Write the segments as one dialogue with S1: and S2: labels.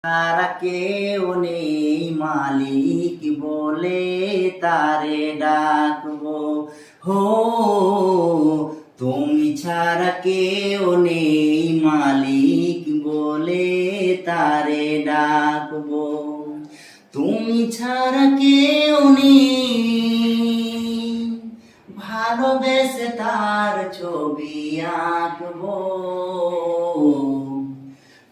S1: তারা কেউ নেই মালিক বলে তারে ডাকবো। হো তুমি ছাড়া কেউ নেই মালিক বলে তারে ডাকবো। তুমি ছাড়া কেউ নেই ভালোবেসে তার ছবি আঁকবো।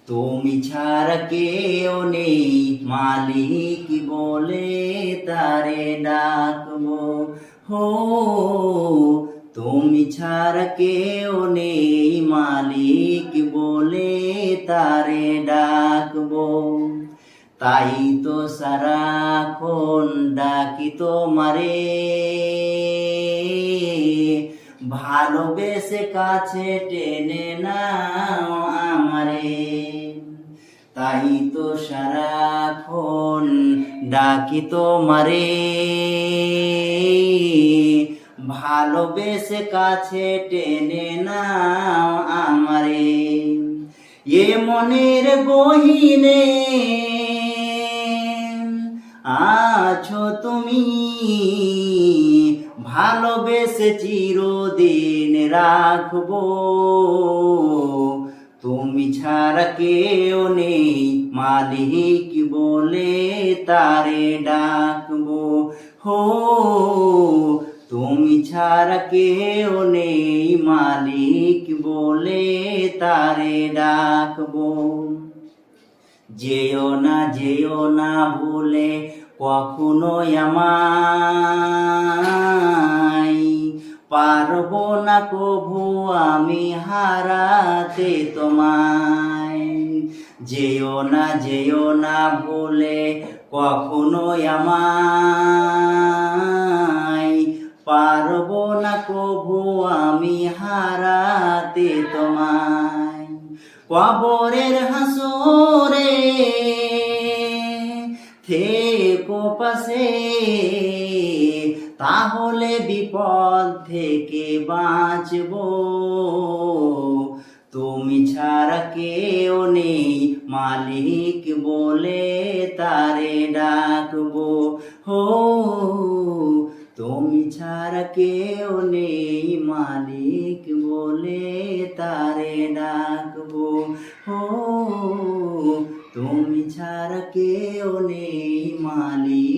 S1: তুমি ছাড়া কেউ নেই মালিক বলে তারে ডাকবো। হো তুমি ছাড়া কেউ নেই মালিক বলে তারে ডাকবো। তাই তো সারাক্ষণ ডাকি তোমারে, ভালোবেসে কাছে টেনে নাও আমারে। তাই তো সারাক্ষণ ডাকি তোমারে, ভালোবেসে কাছে টেনে নাও আমারে। এ মনের গহীনে আছো তুমি, ভালোবেসে চিরদিন রাখবো। তুমি ছাড়া কেউ নেই মালিক বলে তারে ডাকবো। হো তুমি ছাড়া কেউ নেই মালিক বলে তারে ডাকবো। যেও না ভুলে কখনো আমায়, পারবো না কভু আমি হারাতে তোমায়। যেও না ভুলে কখনো আমায়, পারবো না কভু আমি হারাতে তোমায়। কবরের হাসরে থেকো পাশে, তাহলে বিপদ থেকে বাঁচবো। তুমি ছাড়া কেউ নেই মালিক বলে তারে ডাকবো। হো তুমি ছাড়া কেউ নেই মালিক বলে তারে ডাকবো। হো তুমি ছাড়া কেউ নেই মালিক।